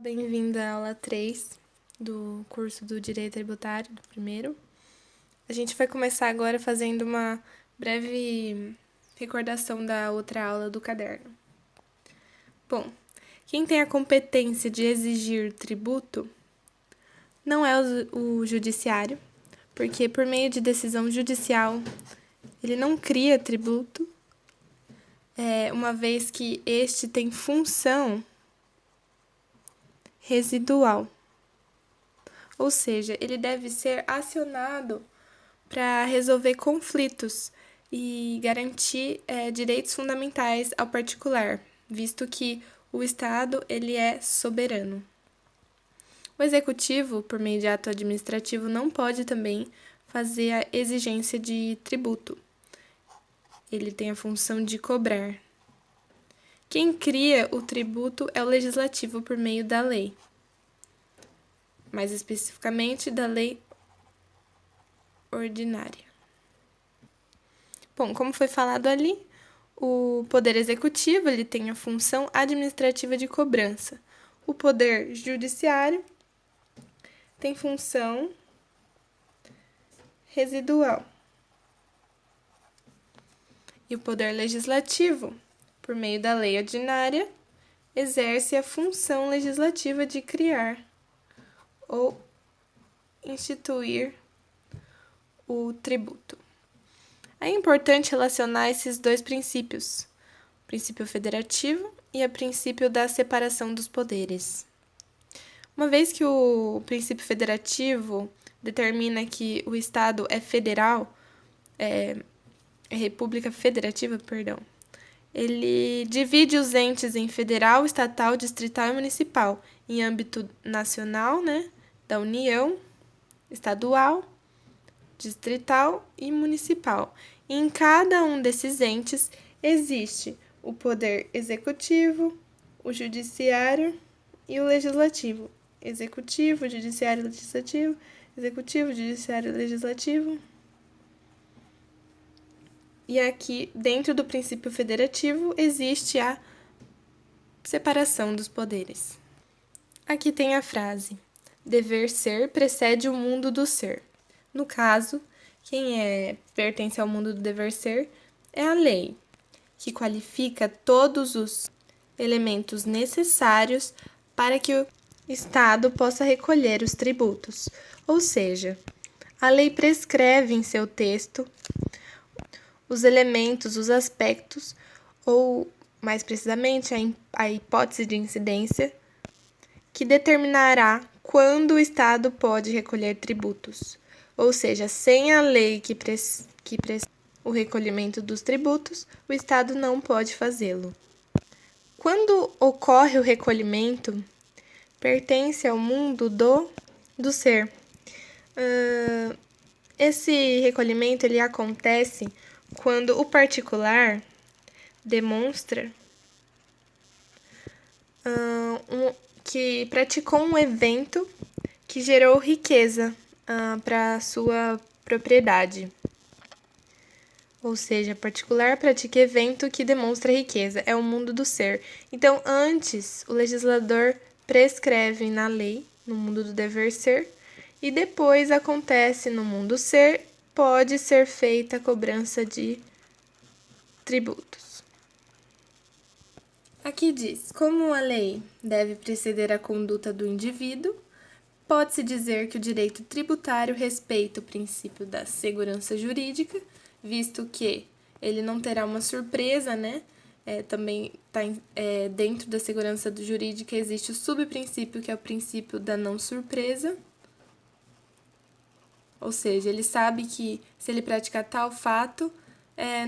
Bem-vinda à aula 3 do curso do Direito Tributário, do primeiro. A gente vai começar agora fazendo uma breve recordação da outra aula do caderno. Bom, quem tem a competência de exigir tributo não é o judiciário, porque por meio de decisão judicial ele não cria tributo, uma vez que este tem função residual. Ou seja, ele deve ser acionado para resolver conflitos e garantir direitos fundamentais ao particular, visto que o Estado ele é soberano. O Executivo, por meio de ato administrativo, não pode também fazer a exigência de tributo. Ele tem a função de cobrar. Quem cria o tributo é o Legislativo por meio da lei. Mais especificamente, da lei ordinária. Bom, como foi falado ali, o Poder Executivo ele tem a função administrativa de cobrança. O Poder Judiciário tem função residual. E o Poder Legislativo, por meio da lei ordinária, exerce a função legislativa de criar ou instituir o tributo. É importante relacionar esses dois princípios, o princípio federativo e o princípio da separação dos poderes. Uma vez que o princípio federativo determina que o Estado é federal, é república federativa, ele divide os entes em federal, estatal, distrital e municipal, em âmbito nacional, da União, estadual, distrital e municipal. E em cada um desses entes existe o poder executivo, o judiciário e o legislativo. Executivo, judiciário, legislativo, executivo, judiciário, legislativo. E aqui, dentro do princípio federativo, existe a separação dos poderes. Aqui tem a frase: dever ser precede o mundo do ser. No caso, quem pertence ao mundo do dever ser é a lei, que qualifica todos os elementos necessários para que o Estado possa recolher os tributos. Ou seja, a lei prescreve em seu texto os elementos, os aspectos, ou, mais precisamente, a hipótese de incidência, que determinará quando o Estado pode recolher tributos. Ou seja, sem a lei que prescreve o recolhimento dos tributos, o Estado não pode fazê-lo. Quando ocorre o recolhimento, pertence ao mundo do ser. Esse recolhimento ele acontece quando o particular demonstra que praticou um evento que gerou riqueza para sua propriedade. Ou seja, particular pratica evento que demonstra riqueza. É o mundo do ser. Então, antes, o legislador prescreve na lei, no mundo do dever ser, e depois acontece no mundo ser, pode ser feita a cobrança de tributos. Aqui diz, como a lei deve preceder a conduta do indivíduo, pode-se dizer que o direito tributário respeita o princípio da segurança jurídica, visto que ele não terá uma surpresa, também dentro da segurança jurídica existe o subprincípio, que é o princípio da não surpresa. Ou seja, ele sabe que se ele praticar tal fato,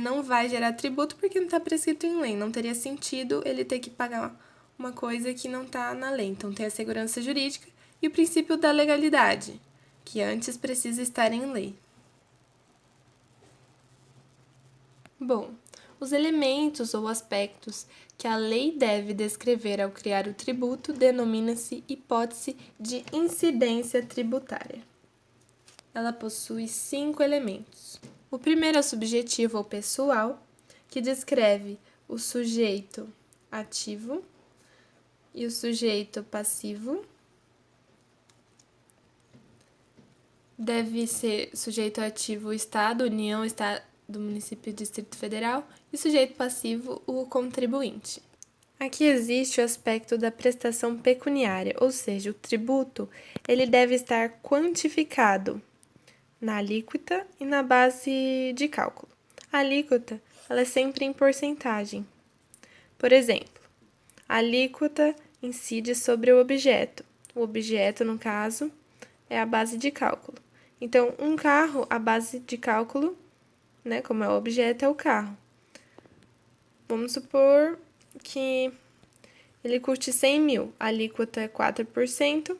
não vai gerar tributo porque não está prescrito em lei. Não teria sentido ele ter que pagar uma coisa que não está na lei. Então, tem a segurança jurídica e o princípio da legalidade, que antes precisa estar em lei. Bom, os elementos ou aspectos que a lei deve descrever ao criar o tributo denomina-se hipótese de incidência tributária. Ela possui 5 elementos. O primeiro é o subjetivo ou pessoal, que descreve o sujeito ativo, E o sujeito passivo deve ser sujeito ativo o Estado, União, Estado, município, Distrito Federal, e sujeito passivo o contribuinte. Aqui existe o aspecto da prestação pecuniária, ou seja, o tributo ele deve estar quantificado na alíquota e na base de cálculo. A alíquota ela é sempre em porcentagem. Por exemplo, a alíquota incide sobre o objeto. O objeto, no caso, é a base de cálculo. Então, um carro, a base de cálculo, né, como é o objeto, é o carro. Vamos supor que ele custe 100 mil, a alíquota é 4%,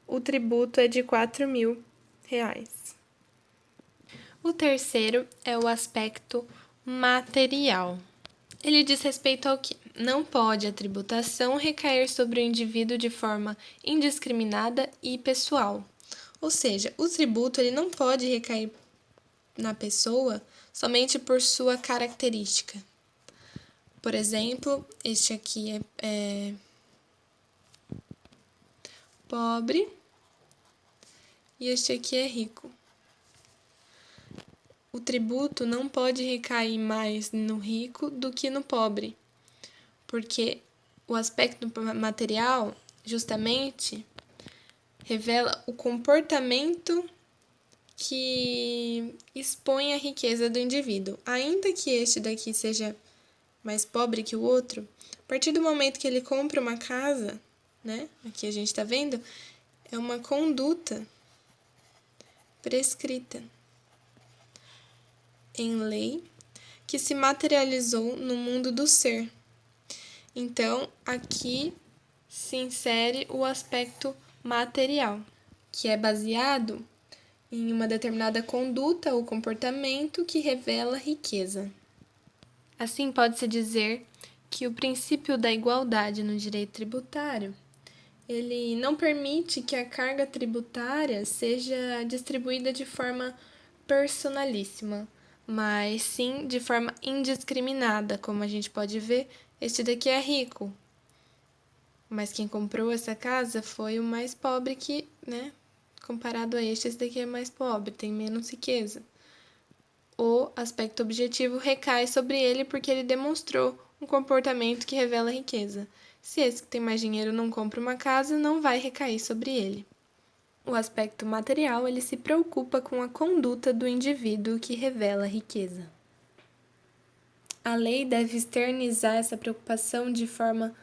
o tributo é de R$ 4.000. O terceiro é o aspecto material. Ele diz respeito ao que não pode a tributação recair sobre o indivíduo de forma indiscriminada e pessoal. Ou seja, o tributo ele não pode recair na pessoa somente por sua característica. Por exemplo, este aqui é pobre e este aqui é rico. O tributo não pode recair mais no rico do que no pobre, porque o aspecto material, justamente, revela o comportamento que expõe a riqueza do indivíduo. Ainda que este daqui seja mais pobre que o outro, a partir do momento que ele compra uma casa, né? Aqui a gente está vendo, é uma conduta prescrita em lei que se materializou no mundo do ser. Então, aqui se insere o aspecto material, que é baseado em uma determinada conduta ou comportamento que revela riqueza. Assim, pode-se dizer que o princípio da igualdade no direito tributário, ele não permite que a carga tributária seja distribuída de forma personalíssima, mas sim de forma indiscriminada, como a gente pode ver, este daqui é rico, mas quem comprou essa casa foi o mais pobre que, né, comparado a este, esse daqui é mais pobre, tem menos riqueza. O aspecto objetivo recai sobre ele porque ele demonstrou um comportamento que revela riqueza. Se esse que tem mais dinheiro não compra uma casa, não vai recair sobre ele. O aspecto material, ele se preocupa com a conduta do indivíduo que revela riqueza. A lei deve externizar essa preocupação de forma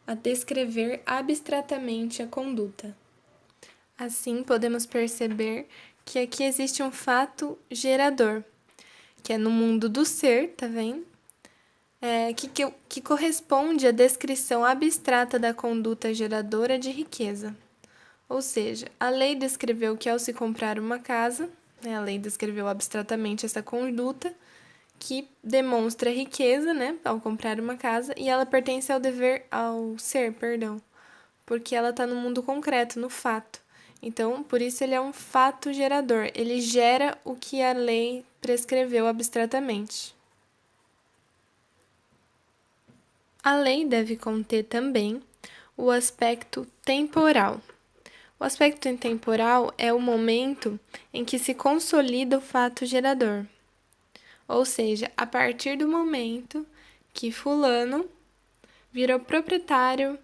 a descrever abstratamente a conduta. Assim, podemos perceber que aqui existe um fato gerador, que é no mundo do ser, tá vendo? Que corresponde à descrição abstrata da conduta geradora de riqueza. Ou seja, a lei descreveu que ao se comprar uma casa, né, a lei descreveu abstratamente essa conduta que demonstra riqueza, né, ao comprar uma casa, e ela pertence ao ser, porque ela está no mundo concreto, no fato. Então, por isso ele é um fato gerador, ele gera o que a lei prescreveu abstratamente. A lei deve conter também o aspecto temporal. O aspecto temporal é o momento em que se consolida o fato gerador. Ou seja, a partir do momento que fulano virou proprietário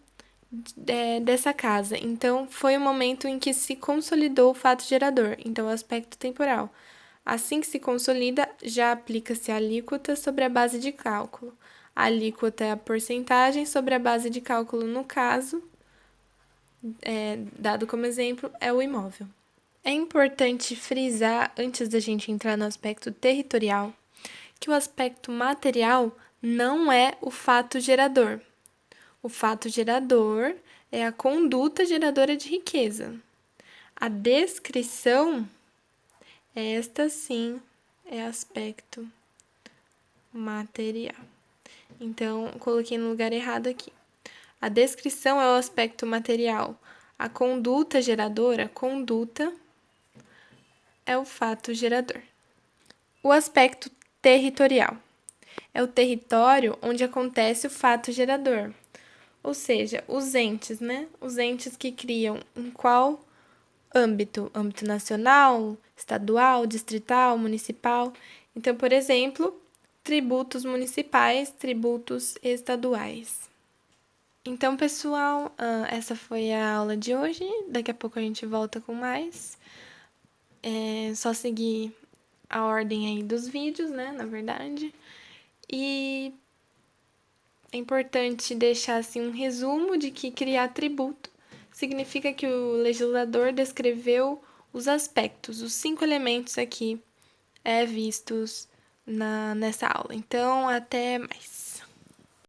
dessa casa. Então, foi o momento em que se consolidou o fato gerador. Então, o aspecto temporal. Assim que se consolida, já aplica-se a alíquota sobre a base de cálculo. A alíquota é a porcentagem sobre a base de cálculo, no caso, dado como exemplo, é o imóvel. É importante frisar, antes da gente entrar no aspecto territorial, que o aspecto material não é o fato gerador. O fato gerador é a conduta geradora de riqueza. A descrição, esta sim, é aspecto material. Então, coloquei no lugar errado aqui. A descrição é o aspecto material. A conduta geradora, conduta, é o fato gerador. O aspecto territorial é o território onde acontece o fato gerador. Ou seja, os entes, né? Os entes que criam em qual âmbito? Âmbito nacional, estadual, distrital, municipal. Então, por exemplo, tributos municipais, tributos estaduais. Então, pessoal, essa foi a aula de hoje. Daqui a pouco a gente volta com mais. É só seguir a ordem aí dos vídeos, né? Na verdade. E é importante deixar assim um resumo de que criar tributo significa que o legislador descreveu os aspectos, os 5 elementos aqui vistos nessa aula. Então, até mais.